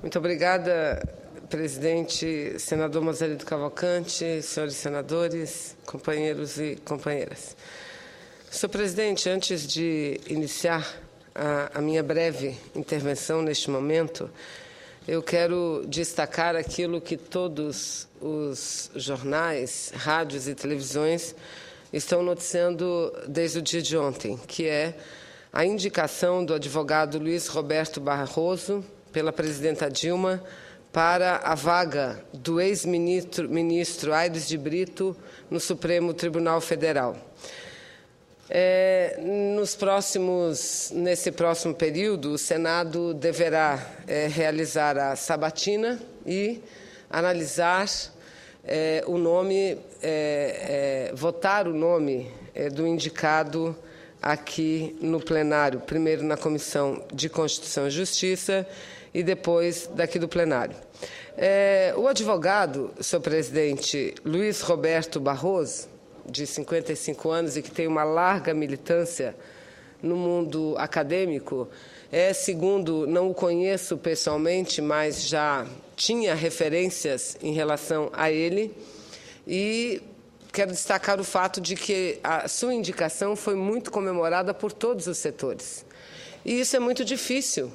Muito obrigada, presidente, senador Mozarino Cavalcante, senhores senadores, companheiros e companheiras. Senhor presidente, antes de iniciar a minha breve intervenção neste momento, eu quero destacar aquilo que todos os jornais, rádios e televisões estão noticiando desde o dia de ontem, que é a indicação do advogado Luiz Roberto Barroso pela presidenta Dilma para a vaga do ex-ministro Aires de Brito no Supremo Tribunal Federal. Nesse próximo período, o Senado deverá realizar a sabatina e analisar o nome, votar o nome do indicado aqui no plenário, primeiro na Comissão de Constituição e Justiça e depois daqui do plenário. O advogado, senhor presidente, Luiz Roberto Barroso, de 55 anos e que tem uma larga militância no mundo acadêmico, segundo, não o conheço pessoalmente, mas já tinha referências em relação a ele, e quero destacar o fato de que a sua indicação foi muito comemorada por todos os setores. E isso é muito difícil,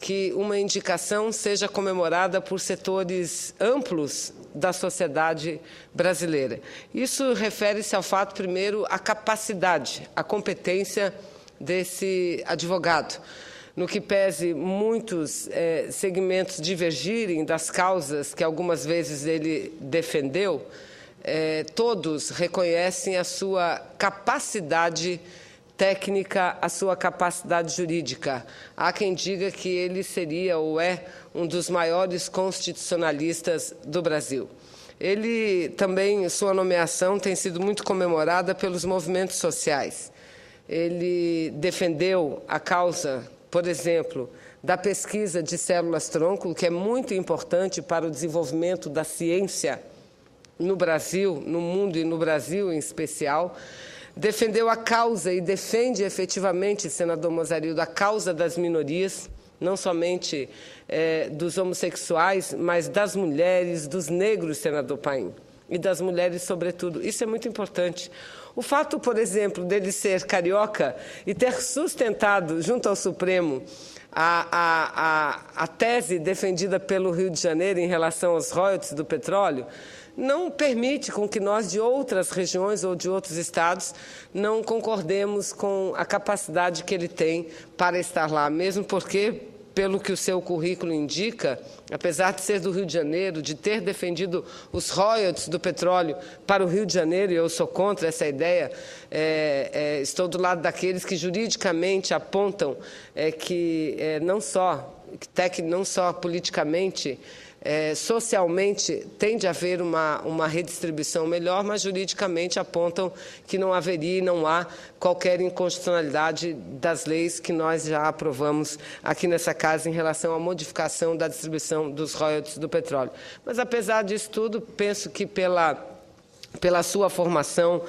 que uma indicação seja comemorada por setores amplos da sociedade brasileira. Isso refere-se ao fato, primeiro, à capacidade, à competência desse advogado. No que pese muitos segmentos divergirem das causas que algumas vezes ele defendeu, todos reconhecem a sua capacidade técnica, a sua capacidade jurídica. Há quem diga que ele seria ou é um dos maiores constitucionalistas do Brasil. Ele também, sua nomeação tem sido muito comemorada pelos movimentos sociais. Ele defendeu a causa, por exemplo, da pesquisa de células-tronco, que é muito importante para o desenvolvimento da ciência no Brasil, no mundo e no Brasil em especial. Defendeu a causa e defende efetivamente, senador Mozarino, a causa das minorias, não somente dos homossexuais, mas das mulheres, dos negros, senador Paim, e das mulheres, sobretudo. Isso é muito importante. O fato, por exemplo, dele ser carioca e ter sustentado, junto ao Supremo, a tese defendida pelo Rio de Janeiro em relação aos royalties do petróleo, não permite com que nós, de outras regiões ou de outros estados, não concordemos com a capacidade que ele tem para estar lá, mesmo porque, pelo que o seu currículo indica, apesar de ser do Rio de Janeiro, de ter defendido os royalties do petróleo para o Rio de Janeiro, e eu sou contra essa ideia, estou do lado daqueles que juridicamente apontam que não só politicamente, socialmente tende a haver uma redistribuição melhor, mas juridicamente apontam que não haveria e não há qualquer inconstitucionalidade das leis que nós já aprovamos aqui nessa casa em relação à modificação da distribuição dos royalties do petróleo. Mas, apesar disso tudo, penso que pela sua formação,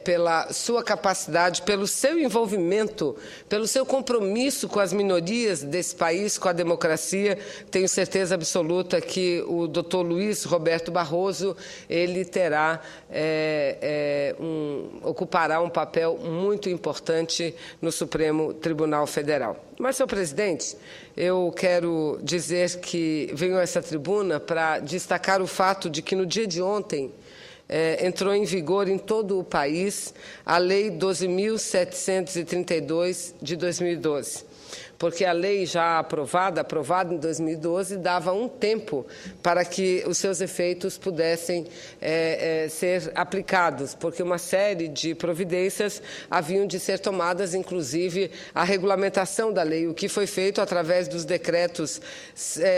pela sua capacidade, pelo seu envolvimento, pelo seu compromisso com as minorias desse país, com a democracia, tenho certeza absoluta que o doutor Luiz Roberto Barroso ele ocupará um papel muito importante no Supremo Tribunal Federal. Mas, senhor presidente, eu quero dizer que venho a essa tribuna para destacar o fato de que no dia de ontem entrou em vigor em todo o país a Lei 12.732 de 2012. Porque a lei já aprovada em 2012, dava um tempo para que os seus efeitos pudessem ser aplicados, porque uma série de providências haviam de ser tomadas, inclusive a regulamentação da lei, o que foi feito através dos decretos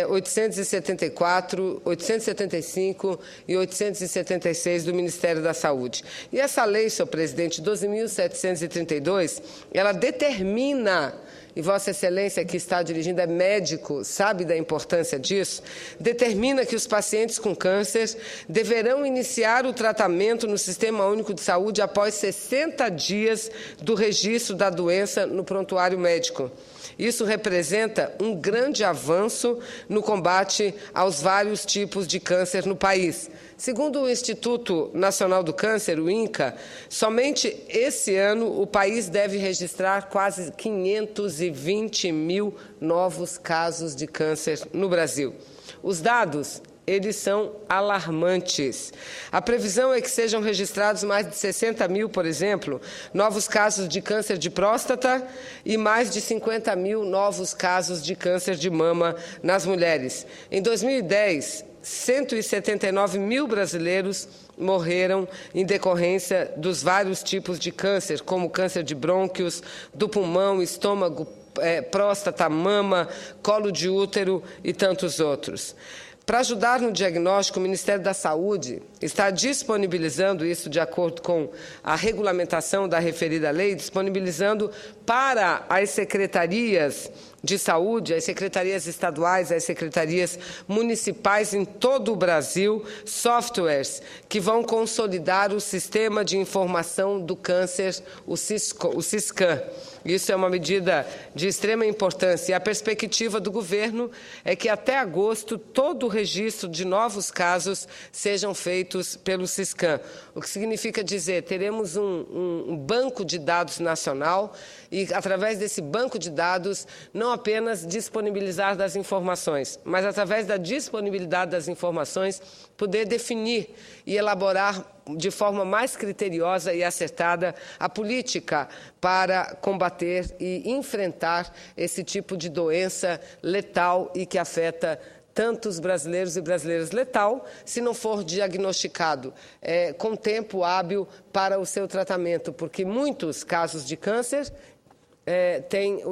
874, 875 e 876 do Ministério da Saúde. E essa lei, senhor presidente, 12.732, ela determina e Vossa Excelência, que está dirigindo, é médico, sabe da importância disso, determina que os pacientes com câncer deverão iniciar o tratamento no Sistema Único de Saúde após 60 dias do registro da doença no prontuário médico. Isso representa um grande avanço no combate aos vários tipos de câncer no país. Segundo o Instituto Nacional do Câncer, o INCA, somente esse ano o país deve registrar quase 520 mil novos casos de câncer no Brasil. Os dados, eles são alarmantes. A previsão é que sejam registrados mais de 60 mil, por exemplo, novos casos de câncer de próstata e mais de 50 mil novos casos de câncer de mama nas mulheres. Em 2010, 179 mil brasileiros morreram em decorrência dos vários tipos de câncer, como câncer de brônquios, do pulmão, estômago, próstata, mama, colo de útero e tantos outros. Para ajudar no diagnóstico, o Ministério da Saúde está disponibilizando isso de acordo com a regulamentação da referida lei, disponibilizando para as secretarias de saúde, as secretarias estaduais, as secretarias municipais em todo o Brasil, softwares que vão consolidar o Sistema de Informação do Câncer, o SISCAN. Isso é uma medida de extrema importância. E a perspectiva do governo é que até agosto todo o registro de novos casos sejam feitos pelo SISCAN. O que significa dizer, teremos um banco de dados nacional e, através desse banco de dados, não apenas disponibilizar das informações, mas, através da disponibilidade das informações, poder definir e elaborar de forma mais criteriosa e acertada a política para combater e enfrentar esse tipo de doença letal e que afeta tantos brasileiros e brasileiras. Letal, se não for diagnosticado com tempo hábil para o seu tratamento, porque muitos casos de câncer tem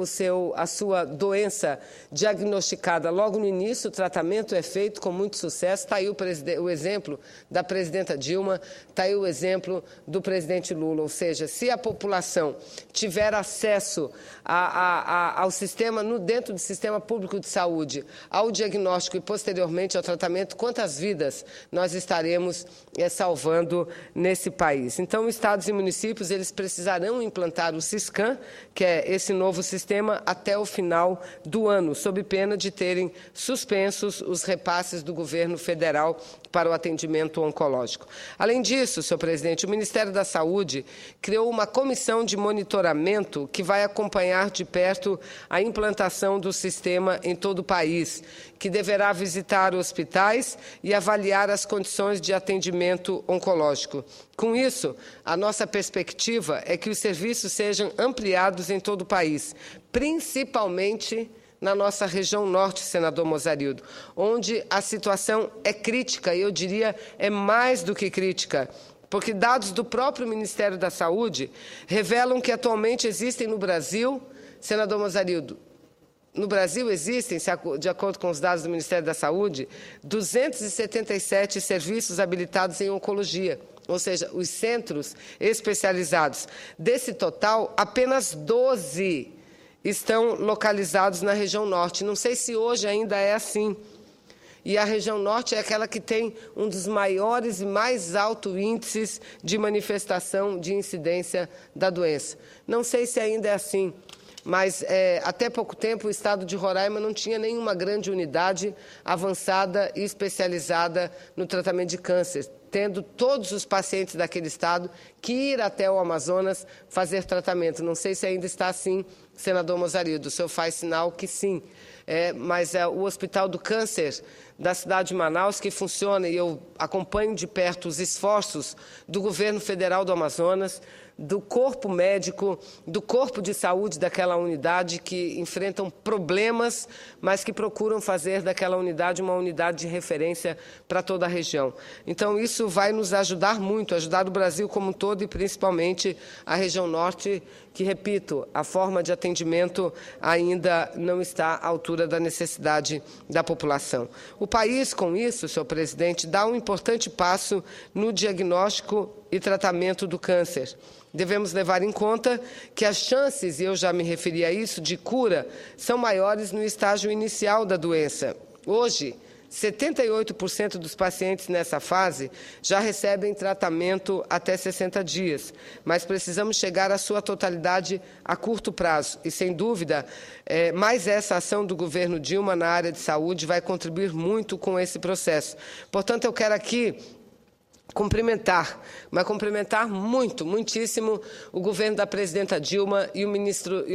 a sua doença diagnosticada logo no início, o tratamento é feito com muito sucesso. Está aí o exemplo da presidenta Dilma, está aí o exemplo do presidente Lula. Ou seja, se a população tiver acesso ao sistema, dentro do sistema público de saúde, ao diagnóstico e posteriormente ao tratamento, quantas vidas nós estaremos salvando nesse país. Então, estados e municípios, eles precisarão implantar o SISCAN, que é esse novo sistema, até o final do ano, sob pena de terem suspensos os repasses do governo federal para o atendimento oncológico. Além disso, senhor presidente, o Ministério da Saúde criou uma comissão de monitoramento que vai acompanhar de perto a implantação do sistema em todo o país, que deverá visitar hospitais e avaliar as condições de atendimento oncológico. Com isso, a nossa perspectiva é que os serviços sejam ampliados em todo o país, principalmente na nossa região norte, senador Mozarildo, onde a situação é crítica, e eu diria é mais do que crítica, porque dados do próprio Ministério da Saúde revelam que atualmente existem no Brasil, senador Mozarildo, no Brasil existem, de acordo com os dados do Ministério da Saúde, 277 serviços habilitados em oncologia, ou seja, os centros especializados. Desse total, apenas 12 estão localizados na região norte. Não sei se hoje ainda é assim. E a região norte é aquela que tem um dos maiores e mais altos índices de manifestação de incidência da doença. Não sei se ainda é assim, mas até pouco tempo o estado de Roraima não tinha nenhuma grande unidade avançada e especializada no tratamento de câncer, tendo todos os pacientes daquele estado que ir até o Amazonas fazer tratamento. Não sei se ainda está assim, senador Mozarildo, o senhor faz sinal que sim. Mas o Hospital do Câncer da cidade de Manaus, que funciona, e eu acompanho de perto os esforços do governo federal do Amazonas, do corpo médico, do corpo de saúde daquela unidade, que enfrentam problemas, mas que procuram fazer daquela unidade uma unidade de referência para toda a região. Então, isso vai nos ajudar muito, ajudar o Brasil como um todo e principalmente a região norte, que, repito, a forma de atendimento ainda não está à altura da necessidade da população. O país, com isso, senhor presidente, dá um importante passo no diagnóstico e tratamento do câncer. Devemos levar em conta que as chances, e eu já me referi a isso, de cura são maiores no estágio inicial da doença. Hoje, 78% dos pacientes nessa fase já recebem tratamento até 60 dias, mas precisamos chegar à sua totalidade a curto prazo. E, sem dúvida, mais essa ação do governo Dilma na área de saúde vai contribuir muito com esse processo. Portanto, eu quero aqui cumprimentar muitíssimo o governo da presidenta Dilma e o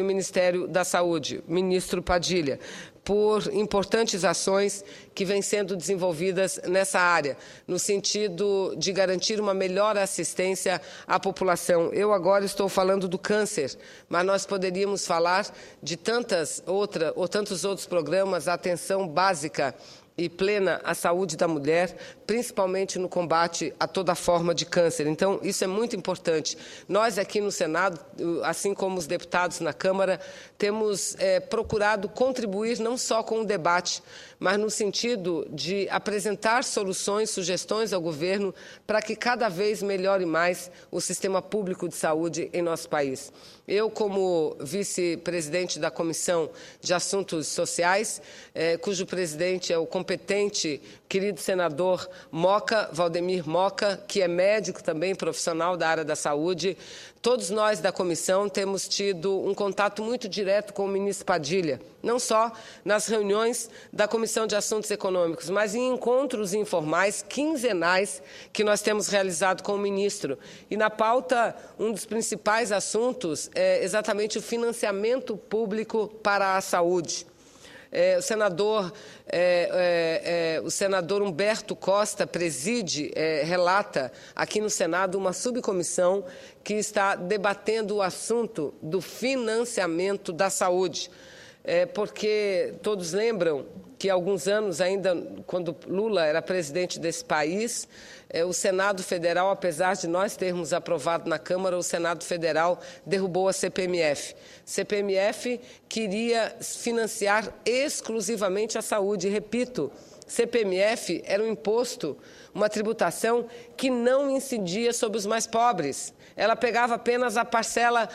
Ministério da Saúde, ministro Padilha, por importantes ações que vêm sendo desenvolvidas nessa área, no sentido de garantir uma melhor assistência à população. Eu agora estou falando do câncer, mas nós poderíamos falar de tantos outros programas, a atenção básica e plena à saúde da mulher, principalmente no combate a toda forma de câncer. Então, isso é muito importante. Nós aqui no Senado, assim como os deputados na Câmara, temos procurado contribuir não só com o debate, mas no sentido de apresentar soluções, sugestões ao governo para que cada vez melhore mais o sistema público de saúde em nosso país. Eu, como vice-presidente da Comissão de Assuntos Sociais, cujo presidente é o competente, querido senador Moca, Valdemir Moca, que é médico também, profissional da área da saúde, todos nós da comissão temos tido um contato muito direto com o ministro Padilha, não só nas reuniões da Comissão de Assuntos Econômicos, mas em encontros informais, quinzenais, que nós temos realizado com o ministro. E na pauta, um dos principais assuntos é exatamente o financiamento público para a saúde. O senador Humberto Costa preside, relata aqui no Senado uma subcomissão que está debatendo o assunto do financiamento da saúde. Porque todos lembram que há alguns anos, ainda quando Lula era presidente desse país, o Senado Federal, apesar de nós termos aprovado na Câmara, o Senado Federal derrubou a CPMF. CPMF queria financiar exclusivamente a saúde. Repito, CPMF era um imposto, uma tributação que não incidia sobre os mais pobres. Ela pegava apenas a parcela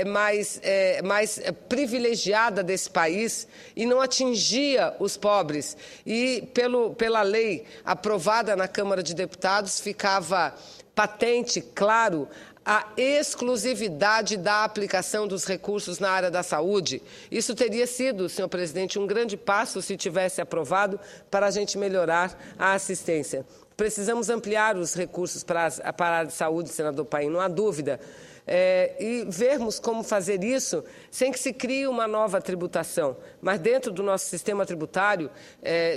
mais privilegiada desse país e não atingia os pobres. E, pela lei aprovada na Câmara de Deputados, ficava patente, claro, a exclusividade da aplicação dos recursos na área da saúde. Isso teria sido, senhor presidente, um grande passo, se tivesse aprovado, para a gente melhorar a assistência. Precisamos ampliar os recursos para a área de saúde, senador Paim, não há dúvida. E vermos como fazer isso sem que se crie uma nova tributação. Mas dentro do nosso sistema tributário,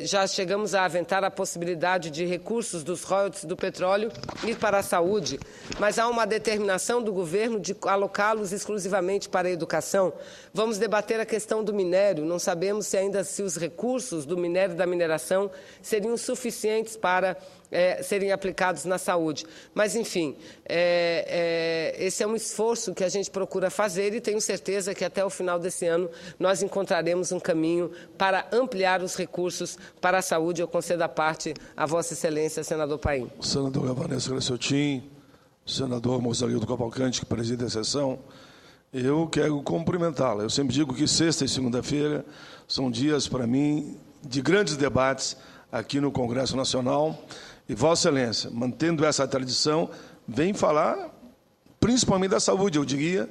já chegamos a aventar a possibilidade de recursos dos royalties do petróleo ir para a saúde, mas há uma determinação do governo de alocá-los exclusivamente para a educação. Vamos debater a questão do minério, não sabemos se os recursos do minério e da mineração seriam suficientes para serem aplicados na saúde. Mas, enfim, esse é um esforço que a gente procura fazer e tenho certeza que até o final desse ano nós encontraremos um caminho para ampliar os recursos para a saúde. Eu concedo a parte a Vossa Excelência, senador Paim. Senador Vanessa Greciotin, senador Mozarildo Cavalcante, que preside a sessão, eu quero cumprimentá-la. Eu sempre digo que sexta e segunda-feira são dias, para mim, de grandes debates aqui no Congresso Nacional. E Vossa Excelência, mantendo essa tradição, vem falar principalmente da saúde, eu diria,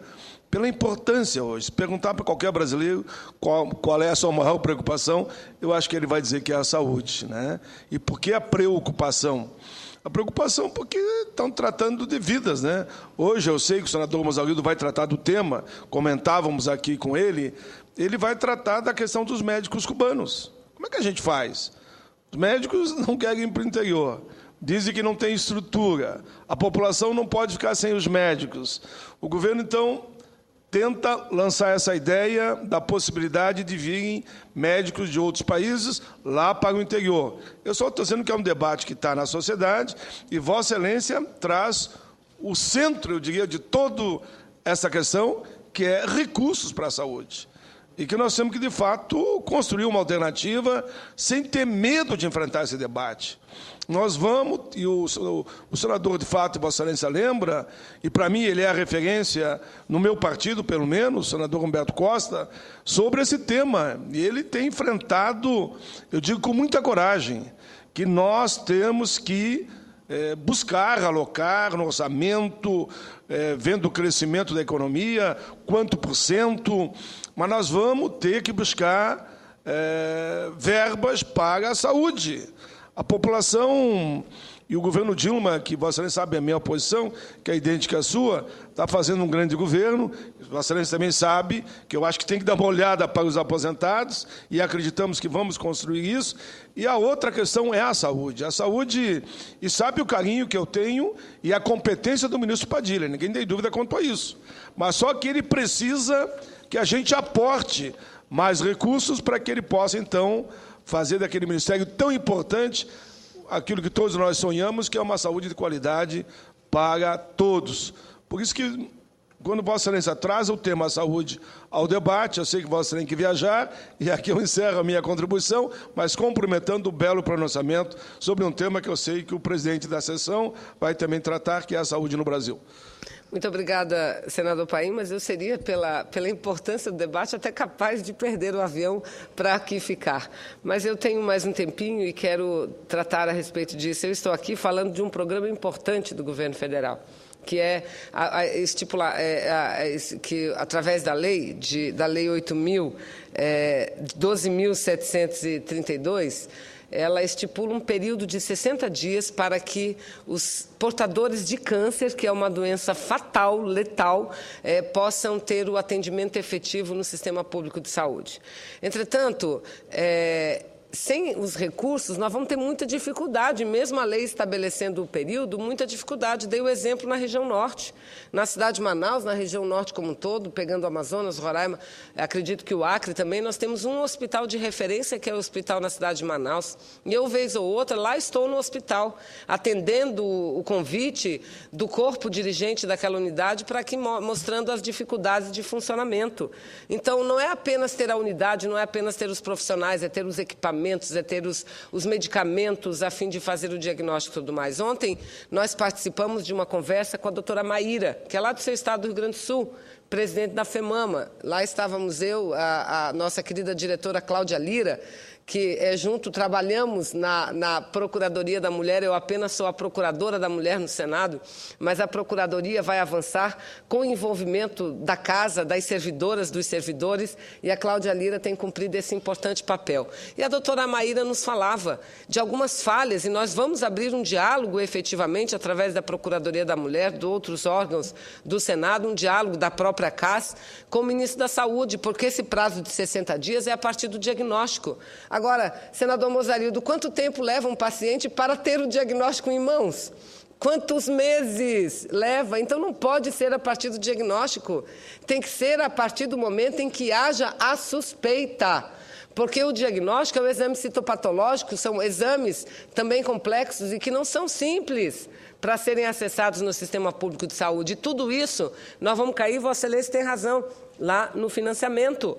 pela importância hoje. Se perguntar para qualquer brasileiro qual é a sua maior preocupação, eu acho que ele vai dizer que é a saúde, né? E por que a preocupação? A preocupação porque estão tratando de vidas, né? Hoje eu sei que o senador Mozarildo vai tratar do tema, comentávamos aqui com ele vai tratar da questão dos médicos cubanos. Como é que a gente faz? Os médicos não querem ir para o interior, dizem que não tem estrutura, a população não pode ficar sem os médicos. O governo, então, tenta lançar essa ideia da possibilidade de virem médicos de outros países lá para o interior. Eu só estou dizendo que é um debate que está na sociedade e Vossa Excelência traz o centro, eu diria, de todo essa questão, que é recursos para a saúde. E que nós temos que, de fato, construir uma alternativa sem ter medo de enfrentar esse debate. Nós vamos, e o senador, de fato, Vossa Excelência lembra, e para mim ele é a referência, no meu partido, pelo menos, o senador Humberto Costa, sobre esse tema. E ele tem enfrentado, eu digo com muita coragem, que nós temos que buscar, alocar no orçamento, vendo o crescimento da economia, quanto por cento, mas nós vamos ter que buscar verbas para a saúde. A população e o governo Dilma, que Vossa Excelência sabe a minha posição, que é idêntica à sua, está fazendo um grande governo. Vossa Excelência também sabe que eu acho que tem que dar uma olhada para os aposentados e acreditamos que vamos construir isso. E a outra questão é a saúde. A saúde, e sabe o carinho que eu tenho e a competência do ministro Padilha, ninguém tem dúvida quanto a isso. Mas só que ele precisa que a gente aporte mais recursos para que ele possa, então, fazer daquele ministério tão importante aquilo que todos nós sonhamos, que é uma saúde de qualidade para todos. Por isso que, quando Vossa Excelência traz o tema saúde ao debate, eu sei que Vossa Excelência tem que viajar, e aqui eu encerro a minha contribuição, mas cumprimentando o belo pronunciamento sobre um tema que eu sei que o presidente da sessão vai também tratar, que é a saúde no Brasil. Muito obrigada, senador Paim, mas eu seria, pela importância do debate, até capaz de perder o avião para aqui ficar. Mas eu tenho mais um tempinho e quero tratar a respeito disso. Eu estou aqui falando de um programa importante do governo federal, que é estipular, que através da lei, da Lei 12.732, ela estipula um período de 60 dias para que os portadores de câncer, que é uma doença fatal, letal, possam ter o atendimento efetivo no sistema público de saúde. Entretanto, sem os recursos, nós vamos ter muita dificuldade, mesmo a lei estabelecendo o período, muita dificuldade. Dei o exemplo na região norte, na cidade de Manaus, na região norte como um todo, pegando o Amazonas, Roraima, acredito que o Acre também, nós temos um hospital de referência, que é o hospital na cidade de Manaus, e eu, vez ou outra, lá estou no hospital, atendendo o convite do corpo dirigente daquela unidade, para que mostrando as dificuldades de funcionamento. Então, não é apenas ter a unidade, não é apenas ter os profissionais, é ter os equipamentos, é ter os medicamentos a fim de fazer o diagnóstico e tudo mais. Ontem, nós participamos de uma conversa com a doutora Maíra, que é lá do seu estado do Rio Grande do Sul, presidente da FEMAMA. Lá estávamos eu, a nossa querida diretora Cláudia Lira, que junto trabalhamos na Procuradoria da Mulher. Eu apenas sou a Procuradora da Mulher no Senado, mas a Procuradoria vai avançar com o envolvimento da Casa, das servidoras, dos servidores, e a Cláudia Lira tem cumprido esse importante papel. E a doutora Maíra nos falava de algumas falhas, e nós vamos abrir um diálogo, efetivamente, através da Procuradoria da Mulher, de outros órgãos do Senado, um diálogo da própria CAS, com o ministro da Saúde, porque esse prazo de 60 dias é a partir do diagnóstico. Agora, senador Mozarildo, quanto tempo leva um paciente para ter o diagnóstico em mãos? Quantos meses leva? Então, não pode ser a partir do diagnóstico. Tem que ser a partir do momento em que haja a suspeita. Porque o diagnóstico é o exame citopatológico, são exames também complexos e que não são simples para serem acessados no sistema público de saúde. E tudo isso, nós vamos cair, Vossa Excelência tem razão, lá no financiamento.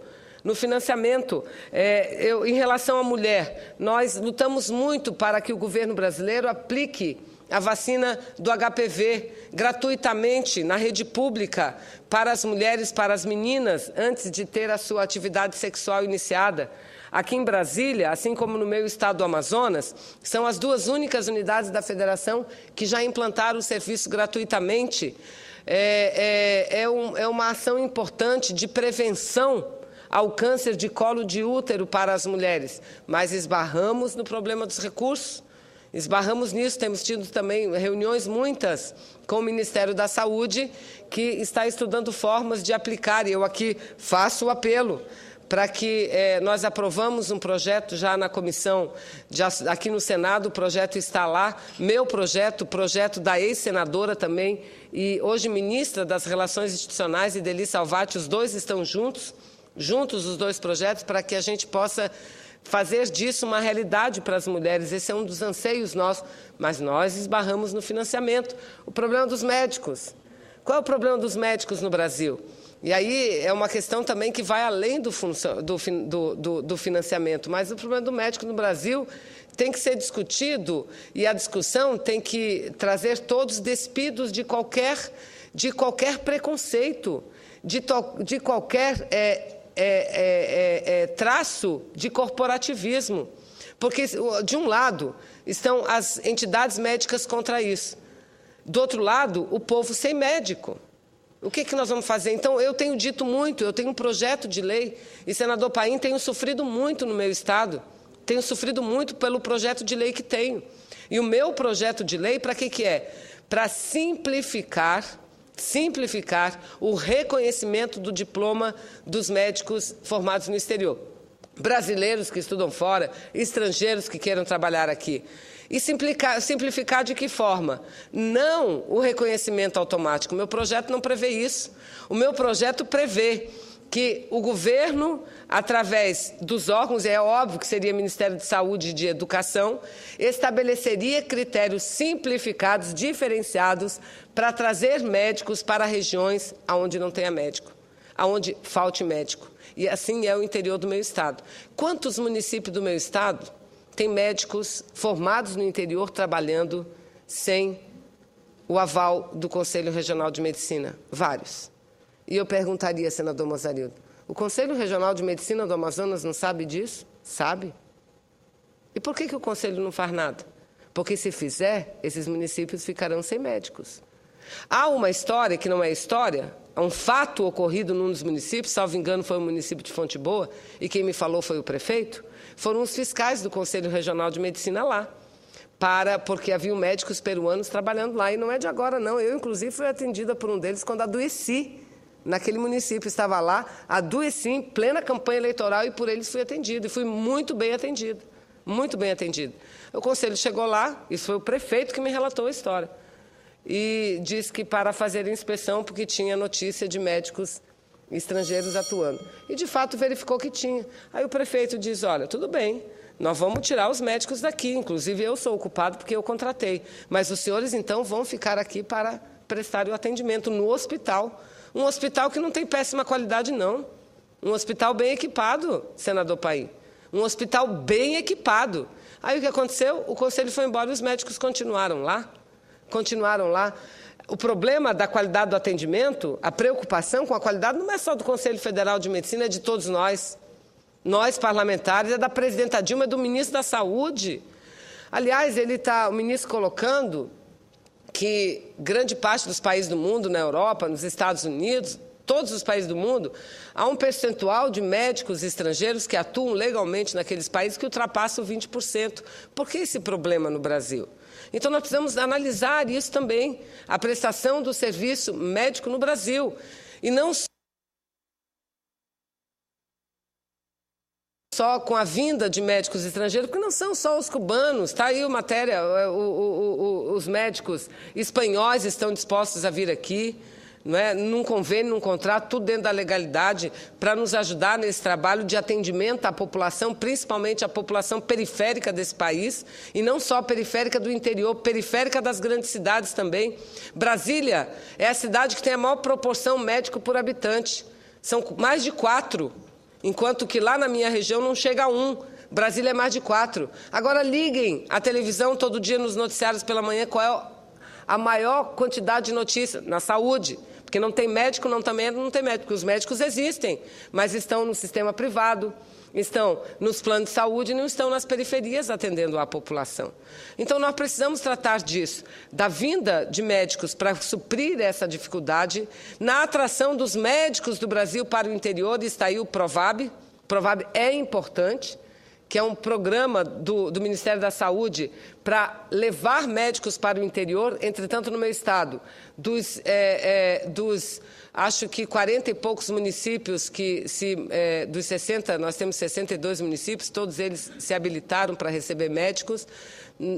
Em relação à mulher, nós lutamos muito para que o governo brasileiro aplique a vacina do HPV gratuitamente na rede pública para as mulheres, para as meninas, antes de ter a sua atividade sexual iniciada. Aqui em Brasília, assim como no meu estado do Amazonas, são as duas únicas unidades da federação que já implantaram o serviço gratuitamente. É uma ação importante de prevenção ao câncer de colo de útero para as mulheres, mas esbarramos no problema dos recursos, esbarramos nisso, temos tido também reuniões muitas com o Ministério da Saúde, que está estudando formas de aplicar, e eu aqui faço o apelo para que nós aprovamos um projeto já na comissão, aqui no Senado, o projeto está lá, meu projeto, o projeto da ex-senadora também, e hoje ministra das Relações Institucionais, Ideli Salvati, os dois estão juntos os dois projetos, para que a gente possa fazer disso uma realidade para as mulheres. Esse é um dos anseios nossos, mas nós esbarramos no financiamento. O problema dos médicos. Qual é o problema dos médicos no Brasil? E aí é uma questão também que vai além do financiamento, mas o problema do médico no Brasil tem que ser discutido e a discussão tem que trazer todos despidos de qualquer preconceito, de qualquer traço de corporativismo. Porque, de um lado, estão as entidades médicas contra isso. Do outro lado, o povo sem médico. O que nós vamos fazer? Então, eu tenho dito muito, eu tenho um projeto de lei, e, senador Paim, tenho sofrido muito no meu estado, tenho sofrido muito pelo projeto de lei que tenho. E o meu projeto de lei, para que é? Para simplificar o reconhecimento do diploma dos médicos formados no exterior. Brasileiros que estudam fora, estrangeiros que queiram trabalhar aqui. E simplificar de que forma? Não o reconhecimento automático. O meu projeto não prevê isso. O meu projeto prevê que o governo, através dos órgãos, é óbvio que seria Ministério de Saúde e de Educação, estabeleceria critérios simplificados, diferenciados, para trazer médicos para regiões onde não tenha médico, onde falte médico. E assim é o interior do meu estado. Quantos municípios do meu estado têm médicos formados no interior trabalhando sem o aval do Conselho Regional de Medicina? Vários. E eu perguntaria, senador Mozarildo, o Conselho Regional de Medicina do Amazonas não sabe disso? Sabe. E por que o Conselho não faz nada? Porque, se fizer, esses municípios ficarão sem médicos. Há uma história que não é história, há um fato ocorrido num dos municípios, salvo engano foi o município de Fonte Boa, e quem me falou foi o prefeito, foram os fiscais do Conselho Regional de Medicina lá, porque haviam médicos peruanos trabalhando lá, e não é de agora não, eu inclusive fui atendida por um deles quando adoeci, naquele município, estava lá, adoeci em plena campanha eleitoral e por eles fui atendido, e fui muito bem atendido, muito bem atendido. O Conselho chegou lá, isso foi o prefeito que me relatou a história, e disse que para fazer a inspeção, porque tinha notícia de médicos estrangeiros atuando. E, de fato, verificou que tinha. Aí o prefeito diz, olha, tudo bem, nós vamos tirar os médicos daqui, inclusive eu sou o culpado porque eu contratei, mas os senhores, então, vão ficar aqui para prestar o atendimento no hospital. Um hospital que não tem péssima qualidade, não. Um hospital bem equipado, senador Paim. Um hospital bem equipado. Aí o que aconteceu? O Conselho foi embora e os médicos continuaram lá. Continuaram lá. O problema da qualidade do atendimento, a preocupação com a qualidade, não é só do Conselho Federal de Medicina, é de todos nós. Nós, parlamentares, é da presidenta Dilma, é do ministro da Saúde. Aliás, o ministro colocando que grande parte dos países do mundo, na Europa, nos Estados Unidos, todos os países do mundo, há um percentual de médicos estrangeiros que atuam legalmente naqueles países que ultrapassa o 20%. Por que esse problema no Brasil? Então, nós precisamos analisar isso também, a prestação do serviço médico no Brasil. E não só com a vinda de médicos estrangeiros, porque não são só os cubanos. Está aí a matéria, os médicos espanhóis estão dispostos a vir aqui, não é? Num convênio, num contrato, tudo dentro da legalidade, para nos ajudar nesse trabalho de atendimento à população, principalmente à população periférica desse país, e não só periférica do interior, periférica das grandes cidades também. Brasília é a cidade que tem a maior proporção médico por habitante. São mais de 4, enquanto que lá na minha região não chega a 1. Brasília é mais de 4. Agora liguem a televisão todo dia nos noticiários pela manhã, qual é a maior quantidade de notícias? Na saúde. Porque não tem médico, não tem médico, porque os médicos existem, mas estão no sistema privado, estão nos planos de saúde e não estão nas periferias atendendo a população. Então, nós precisamos tratar disso, da vinda de médicos para suprir essa dificuldade, na atração dos médicos do Brasil para o interior, e está aí o Provab. O Provab é importante, que é um programa do Ministério da Saúde para levar médicos para o interior. Entretanto, no meu estado, dos acho que 40 e poucos municípios, dos 60, nós temos 62 municípios, todos eles se habilitaram para receber médicos.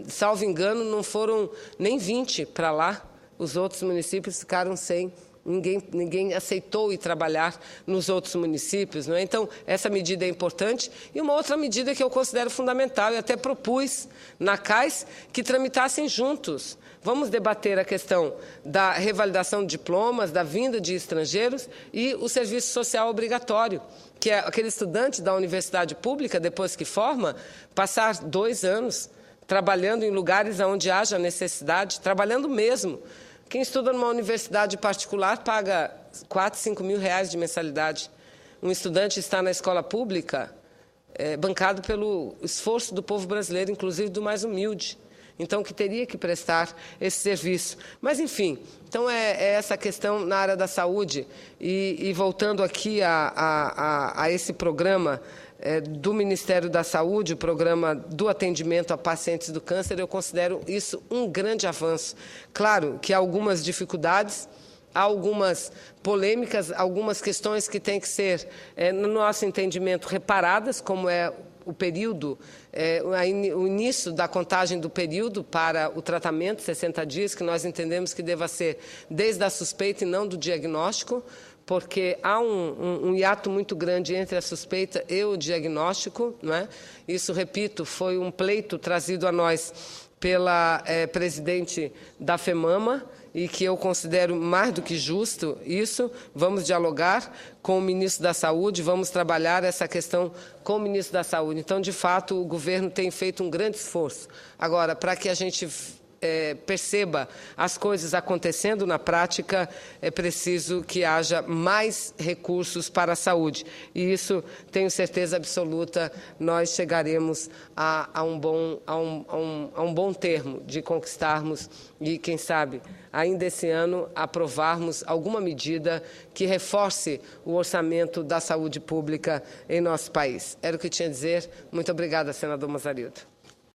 Salvo engano, não foram nem 20 para lá. Os outros municípios ficaram sem Ninguém aceitou ir trabalhar nos outros municípios, não é? Então, essa medida é importante. E uma outra medida que eu considero fundamental, e até propus na CAIS, que tramitassem juntos. Vamos debater a questão da revalidação de diplomas, da vinda de estrangeiros e o serviço social obrigatório, que é aquele estudante da universidade pública, depois que forma, passar 2 anos trabalhando em lugares onde haja necessidade, trabalhando mesmo. Quem estuda numa universidade particular paga 4, 5 mil reais de mensalidade. Um estudante está na escola pública, bancado pelo esforço do povo brasileiro, inclusive do mais humilde. Então, que teria que prestar esse serviço. Mas, enfim, então é essa questão na área da saúde. E voltando aqui a esse programa do Ministério da Saúde, o programa do atendimento a pacientes do câncer, eu considero isso um grande avanço. Claro que há algumas dificuldades, há algumas polêmicas, algumas questões que têm que ser, no nosso entendimento, reparadas, como é o período, o início da contagem do período para o tratamento, 60 dias, que nós entendemos que deva ser desde a suspeita e não do diagnóstico, porque há um hiato muito grande entre a suspeita e o diagnóstico, não é? Isso, repito, foi um pleito trazido a nós pela presidente da FEMAMA, e que eu considero mais do que justo isso. Vamos dialogar com o ministro da Saúde, vamos trabalhar essa questão com o ministro da Saúde. Então, de fato, o governo tem feito um grande esforço. Agora, para que a gente perceba as coisas acontecendo na prática, é preciso que haja mais recursos para a saúde. E isso, tenho certeza absoluta, nós chegaremos a um bom termo de conquistarmos e, quem sabe, ainda esse ano, aprovarmos alguma medida que reforce o orçamento da saúde pública em nosso país. Era o que eu tinha a dizer. Muito obrigada, senador Mazarildo.